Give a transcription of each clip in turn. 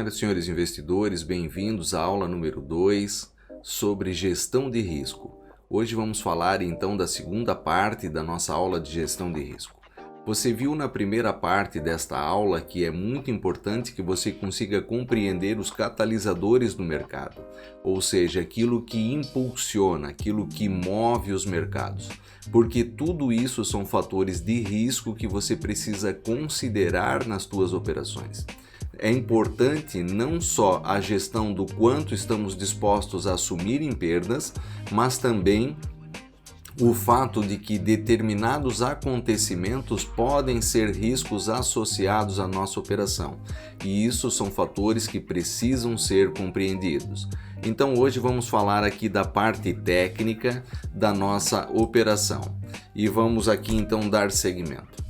Olá, senhores investidores, bem-vindos à aula número 2 sobre gestão de risco. Hoje vamos falar então da segunda parte da nossa aula de gestão de risco. Você viu na primeira parte desta aula que é muito importante que você consiga compreender os catalisadores do mercado, ou seja, aquilo que impulsiona, aquilo que move os mercados, porque tudo isso são fatores de risco que você precisa considerar nas suas operações. É importante não só a gestão do quanto estamos dispostos a assumir em perdas, mas também o fato de que determinados acontecimentos podem ser riscos associados à nossa operação. E isso são fatores que precisam ser compreendidos. Então hoje vamos falar aqui da parte técnica da nossa operação. E vamos aqui então dar seguimento.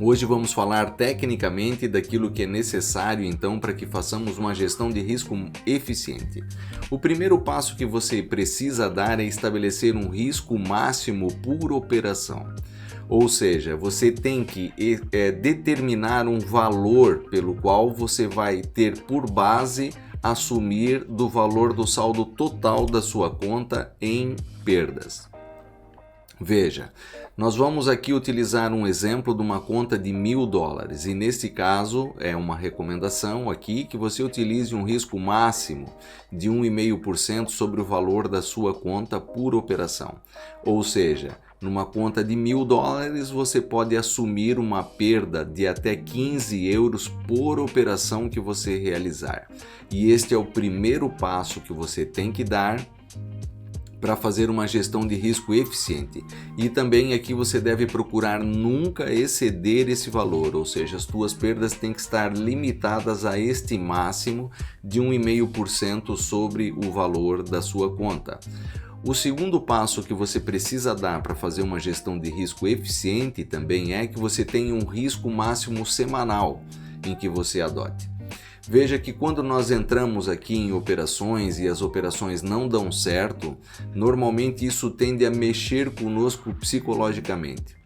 Hoje vamos falar tecnicamente daquilo que é necessário então para que façamos uma gestão de risco eficiente. O primeiro passo que você precisa dar é estabelecer um risco máximo por operação. Ou seja, você tem que determinar um valor pelo qual você vai ter por base assumir do valor do saldo total da sua conta em perdas. Veja, nós vamos aqui utilizar um exemplo de uma conta de $1.000 e nesse caso é uma recomendação aqui que você utilize um risco máximo de 1,5% sobre o valor da sua conta por operação. Ou seja, numa conta de $1.000 você pode assumir uma perda de até 15 euros por operação que você realizar. E este é o primeiro passo que você tem que dar para fazer uma gestão de risco eficiente. E também aqui você deve procurar nunca exceder esse valor, ou seja, as tuas perdas têm que estar limitadas a este máximo de 1,5% sobre o valor da sua conta. O segundo passo que você precisa dar para fazer uma gestão de risco eficiente também é que você tenha um risco máximo semanal em que você adote. Veja que quando nós entramos aqui em operações e as operações não dão certo, normalmente isso tende a mexer conosco psicologicamente.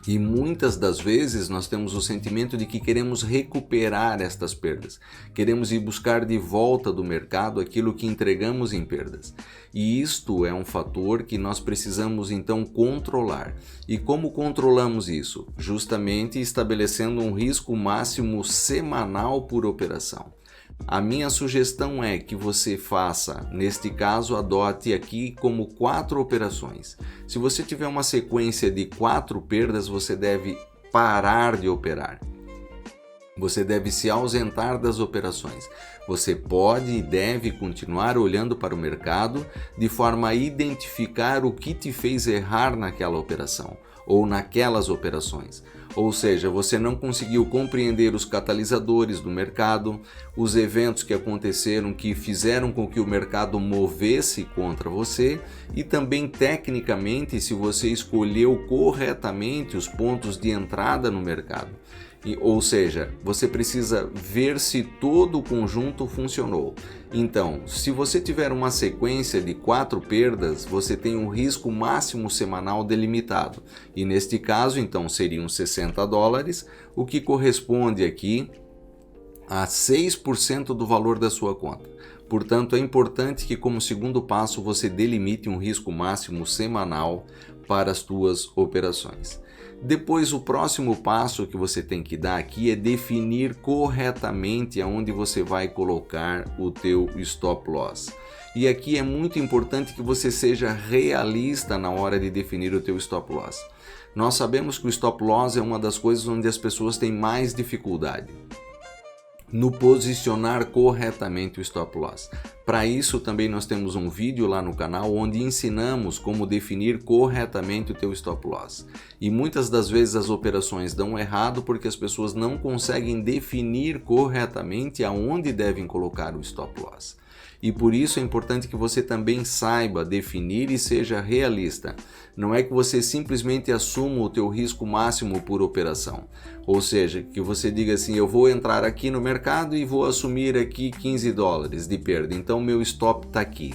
E muitas das vezes nós temos o sentimento de que queremos recuperar estas perdas. Queremos ir buscar de volta do mercado aquilo que entregamos em perdas. E isto é um fator que nós precisamos então controlar. E como controlamos isso? Justamente estabelecendo um risco máximo semanal por operação. A minha sugestão é que você faça, neste caso, adote aqui como 4 operações. Se você tiver uma sequência de 4 perdas, você deve parar de operar. Você deve se ausentar das operações. Você pode e deve continuar olhando para o mercado de forma a identificar o que te fez errar naquela operação ou naquelas operações. Ou seja, você não conseguiu compreender os catalisadores do mercado, os eventos que aconteceram que fizeram com que o mercado movesse contra você e também tecnicamente se você escolheu corretamente os pontos de entrada no mercado. Ou seja, você precisa ver se todo o conjunto funcionou. Então, se você tiver uma sequência de 4 perdas, você tem um risco máximo semanal delimitado. E neste caso, então, seriam $60, o que corresponde aqui a 6% do valor da sua conta. Portanto, é importante que como segundo passo você delimite um risco máximo semanal para as suas operações. Depois, o próximo passo que você tem que dar aqui é definir corretamente aonde você vai colocar o teu stop loss. E aqui é muito importante que você seja realista na hora de definir o teu stop loss. Nós sabemos que o stop loss é uma das coisas onde as pessoas têm mais dificuldade no posicionar corretamente o stop loss. Para isso também nós temos um vídeo lá no canal onde ensinamos como definir corretamente o teu stop loss. E muitas das vezes as operações dão errado porque as pessoas não conseguem definir corretamente aonde devem colocar o stop loss. E por isso é importante que você também saiba definir e seja realista. Não é que você simplesmente assuma o teu risco máximo por operação. Ou seja, que você diga assim, eu vou entrar aqui no mercado e vou assumir aqui $15 de perda. Então meu stop está aqui.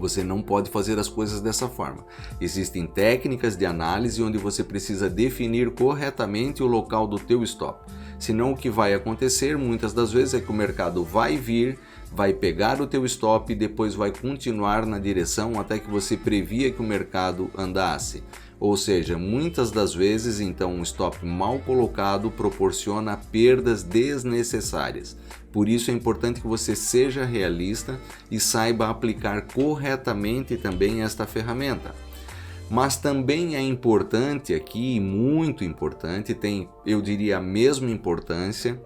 Você não pode fazer as coisas dessa forma. Existem técnicas de análise onde você precisa definir corretamente o local do teu stop. Senão o que vai acontecer muitas das vezes é que o mercado vai vir, vai pegar o teu stop e depois vai continuar na direção até que você previa que o mercado andasse. Ou seja, muitas das vezes, então, um stop mal colocado proporciona perdas desnecessárias. Por isso é importante que você seja realista e saiba aplicar corretamente também esta ferramenta. Mas também é importante aqui, muito importante, tem, eu diria, a mesma importância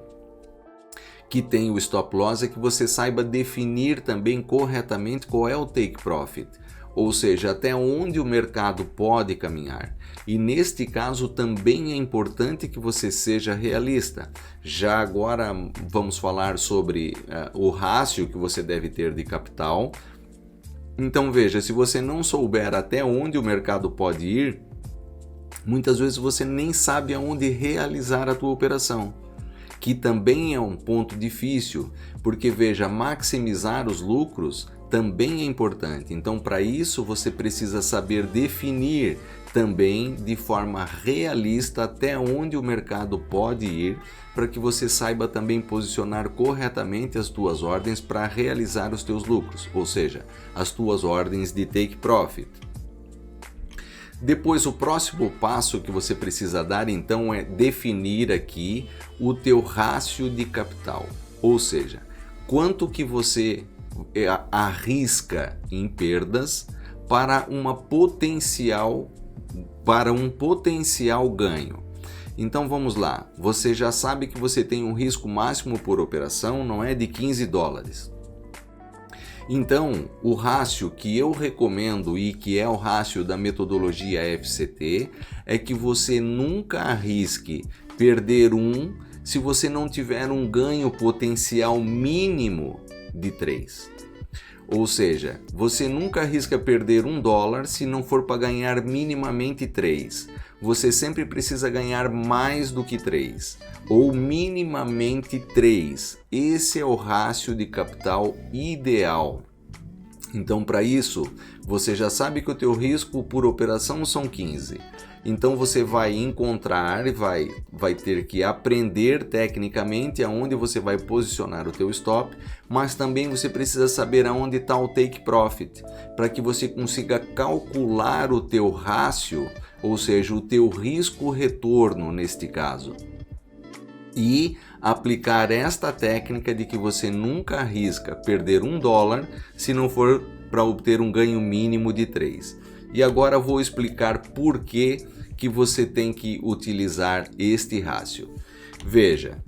que tem o stop loss, é que você saiba definir também corretamente qual é o take profit, ou seja, até onde o mercado pode caminhar. E neste caso também é importante que você seja realista. Já agora vamos falar sobre o rácio que você deve ter de capital. Então veja, se você não souber até onde o mercado pode ir, muitas vezes você nem sabe aonde realizar a tua operação, que também é um ponto difícil, porque veja, maximizar os lucros também é importante. Então, para isso, você precisa saber definir também de forma realista até onde o mercado pode ir, para que você saiba também posicionar corretamente as tuas ordens para realizar os teus lucros, ou seja, as tuas ordens de take profit. Depois, o próximo passo que você precisa dar, então, é definir aqui o teu rácio de capital, ou seja, quanto que você arrisca em perdas para um potencial ganho. Então vamos lá, você já sabe que você tem um risco máximo por operação, não é de 15 dólares. Então, o rácio que eu recomendo e que é o rácio da metodologia FCT é que você nunca arrisque perder se você não tiver um ganho potencial mínimo de 3. Ou seja, você nunca arrisca perder $1 se não for para ganhar minimamente 3. Você sempre precisa ganhar mais do que 3, ou minimamente 3. Esse é o rácio de capital ideal. Então, para isso, você já sabe que o teu risco por operação são 15. Então você vai encontrar e vai ter que aprender tecnicamente aonde você vai posicionar o teu stop, mas também você precisa saber aonde está o take profit, para que você consiga calcular o teu rácio, ou seja, o teu risco-retorno neste caso. E aplicar esta técnica de que você nunca arrisca perder $1 se não for para obter um ganho mínimo de 3. E agora vou explicar por que você tem que utilizar este rácio. Veja,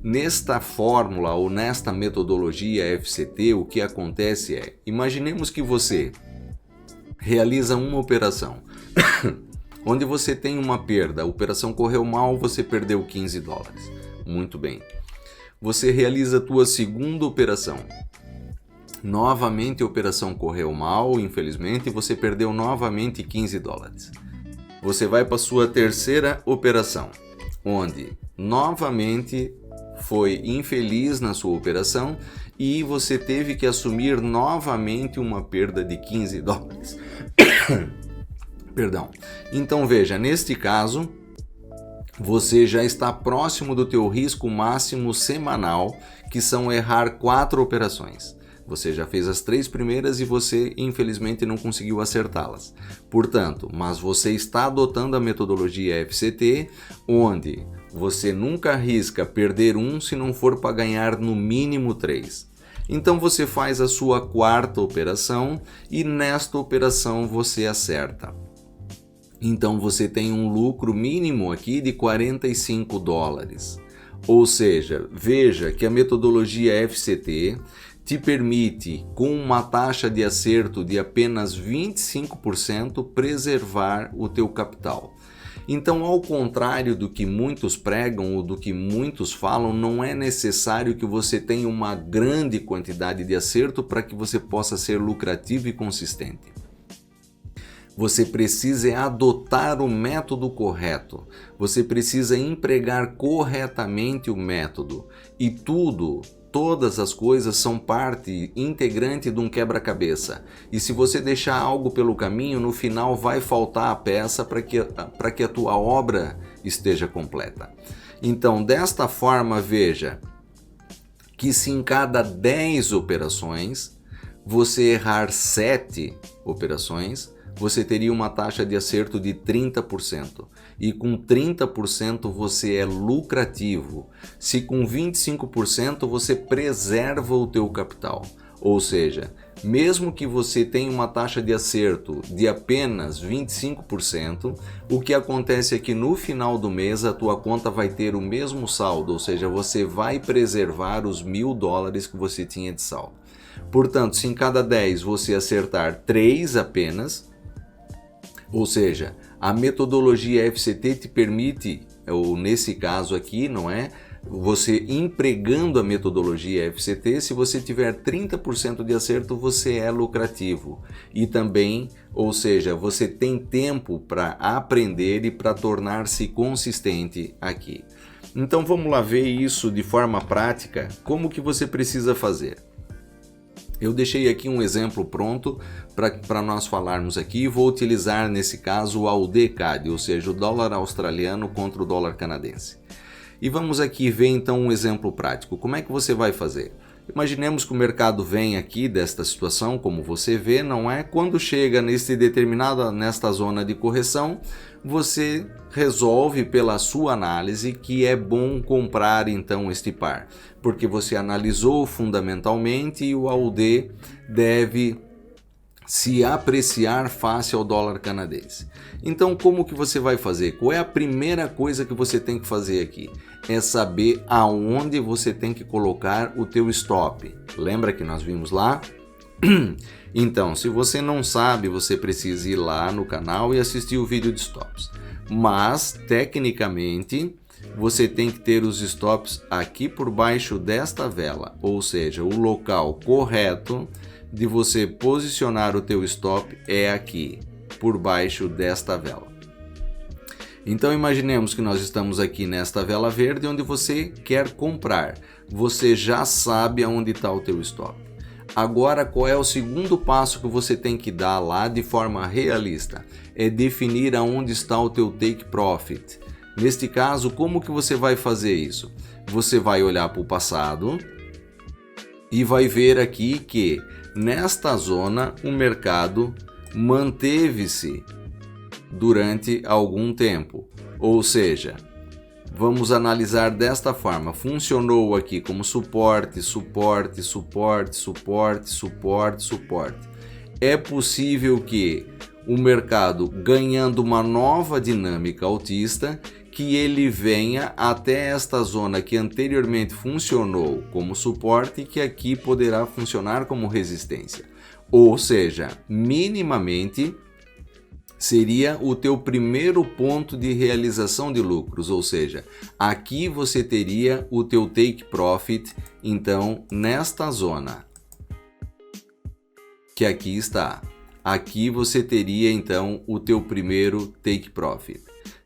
nesta fórmula ou nesta metodologia FCT, o que acontece é, imaginemos que você realiza uma operação onde você tem uma perda, a operação correu mal, você perdeu 15 dólares. Muito bem. Você realiza a tua segunda operação. Novamente a operação correu mal, infelizmente, e você perdeu novamente 15 dólares. Você vai para a sua terceira operação, onde novamente foi infeliz na sua operação e você teve que assumir novamente uma perda de 15 dólares. Perdão. Então veja, neste caso, você já está próximo do teu risco máximo semanal, que são errar 4 operações. Você já fez as 3 primeiras e você, infelizmente, não conseguiu acertá-las. Portanto, mas você está adotando a metodologia FCT, onde você nunca arrisca perder se não for para ganhar no mínimo 3. Então você faz a sua quarta operação e nesta operação você acerta. Então você tem um lucro mínimo aqui de 45 dólares. Ou seja, veja que a metodologia FCT te permite, com uma taxa de acerto de apenas 25%, preservar o teu capital. Então, ao contrário do que muitos pregam ou do que muitos falam, não é necessário que você tenha uma grande quantidade de acerto para que você possa ser lucrativo e consistente. Você precisa adotar o método correto, você precisa empregar corretamente o método e todas as coisas são parte integrante de um quebra-cabeça. E se você deixar algo pelo caminho, no final vai faltar a peça para que a tua obra esteja completa. Então, desta forma, veja que se em cada 10 operações você errar 7 operações, você teria uma taxa de acerto de 30%. E com 30% você é lucrativo. Se com 25% você preserva o teu capital. Ou seja, mesmo que você tenha uma taxa de acerto de apenas 25%, o que acontece é que no final do mês a tua conta vai ter o mesmo saldo, ou seja, você vai preservar os $1.000 que você tinha de saldo. Portanto, se em cada 10 você acertar 3 apenas, ou seja, a metodologia FCT te permite, ou nesse caso aqui, não é? Você empregando a metodologia FCT, se você tiver 30% de acerto, você é lucrativo. E também, ou seja, você tem tempo para aprender e para tornar-se consistente aqui. Então vamos lá ver isso de forma prática, como que você precisa fazer. Eu deixei aqui um exemplo pronto para nós falarmos aqui. Vou utilizar nesse caso o AUD/CAD, ou seja, o dólar australiano contra o dólar canadense. E vamos aqui ver então um exemplo prático. Como é que você vai fazer? Imaginemos que o mercado vem aqui desta situação, como você vê, não é? Quando chega nesta zona de correção, você resolve pela sua análise que é bom comprar então este par, porque você analisou fundamentalmente e o AUD deve se apreciar face ao dólar canadense. Então, como que você vai fazer? Qual é a primeira coisa que você tem que fazer aqui? É saber aonde você tem que colocar o teu stop. Lembra que nós vimos lá? Então, se você não sabe, você precisa ir lá no canal e assistir o vídeo de stops. Mas, tecnicamente, você tem que ter os stops aqui por baixo desta vela, ou seja, o local correto de você posicionar o teu stop é aqui, por baixo desta vela. Então imaginemos que nós estamos aqui nesta vela verde onde você quer comprar. Você já sabe aonde está o teu stop. Agora, qual é o segundo passo que você tem que dar lá de forma realista? É definir aonde está o teu take profit. Neste caso, como que você vai fazer isso? Você vai olhar para o passado e vai ver aqui que nesta zona o mercado manteve-se durante algum tempo. Ou seja, vamos analisar desta forma. Funcionou aqui como suporte, suporte, suporte, suporte, suporte, suporte. É possível que o mercado, ganhando uma nova dinâmica altista, que ele venha até esta zona que anteriormente funcionou como suporte e que aqui poderá funcionar como resistência. Ou seja, minimamente seria o teu primeiro ponto de realização de lucros, ou seja, aqui você teria o teu take profit, então nesta zona que aqui está. Aqui você teria então o teu primeiro take profit.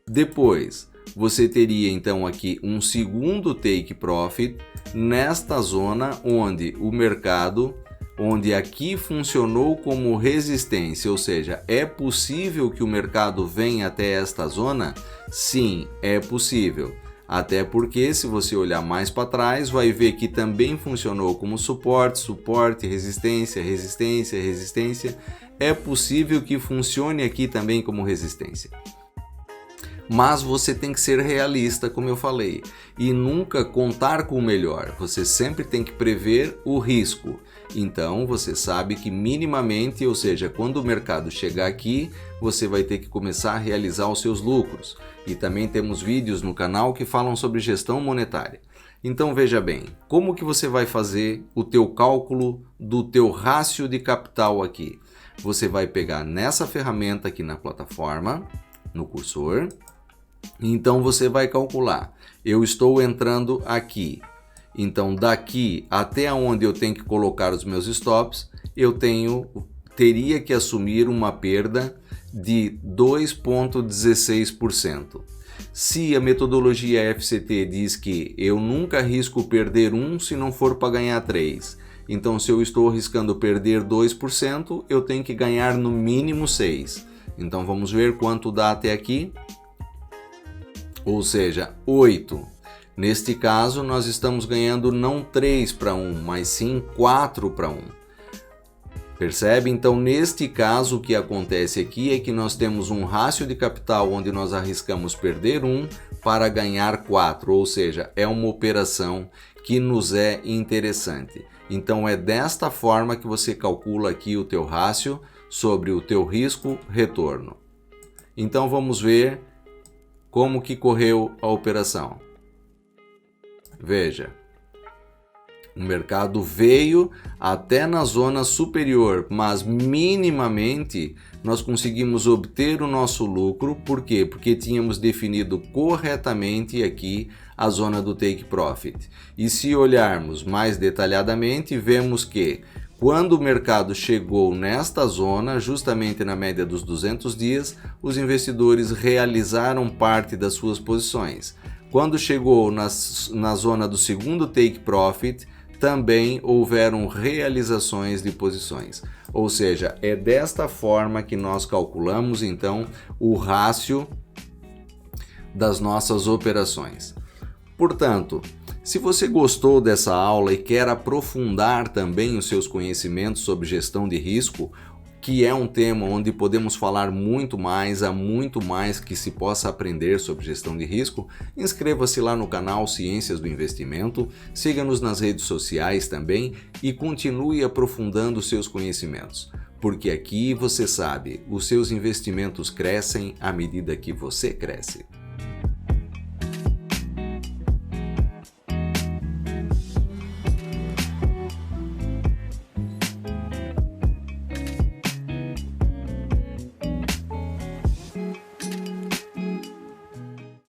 Depois você teria então aqui um segundo take profit nesta zona onde o mercado, onde aqui funcionou como resistência, ou seja, é possível que o mercado venha até esta zona? Sim, é possível. Até porque se você olhar mais para trás, vai ver que também funcionou como suporte, suporte, resistência, resistência, resistência. É possível que funcione aqui também como resistência. Mas você tem que ser realista, como eu falei, e nunca contar com o melhor. Você sempre tem que prever o risco. Então, você sabe que minimamente, ou seja, quando o mercado chegar aqui, você vai ter que começar a realizar os seus lucros. E também temos vídeos no canal que falam sobre gestão monetária. Então, veja bem, como que você vai fazer o teu cálculo do teu rácio de capital aqui? Você vai pegar nessa ferramenta aqui na plataforma, no cursor. Então você vai calcular, eu estou entrando aqui, então daqui até onde eu tenho que colocar os meus stops, eu teria que assumir uma perda de 2,16%. Se a metodologia FCT diz que eu nunca arrisco perder 1 se não for para ganhar 3, então se eu estou arriscando perder 2%, eu tenho que ganhar no mínimo 6. Então vamos ver quanto dá até aqui. Ou seja, 8. Neste caso, nós estamos ganhando não 3:1, mas sim 4:1. Percebe? Então, neste caso, o que acontece aqui é que nós temos um rácio de capital onde nós arriscamos perder 1 para ganhar 4, ou seja, é uma operação que nos é interessante. Então, é desta forma que você calcula aqui o teu rácio sobre o teu risco-retorno. Então, vamos ver como que correu a operação. Veja. O mercado veio até na zona superior, mas minimamente nós conseguimos obter o nosso lucro. Por quê? Porque tínhamos definido corretamente aqui a zona do take profit. E se olharmos mais detalhadamente, vemos que quando o mercado chegou nesta zona, justamente na média dos 200 dias, os investidores realizaram parte das suas posições. Quando chegou na zona do segundo take profit, também houveram realizações de posições. Ou seja, é desta forma que nós calculamos então o rácio das nossas operações. Portanto, se você gostou dessa aula e quer aprofundar também os seus conhecimentos sobre gestão de risco, que é um tema onde podemos falar muito mais, há muito mais que se possa aprender sobre gestão de risco, inscreva-se lá no canal Ciências do Investimento, siga-nos nas redes sociais também e continue aprofundando seus conhecimentos, porque aqui você sabe, os seus investimentos crescem à medida que você cresce.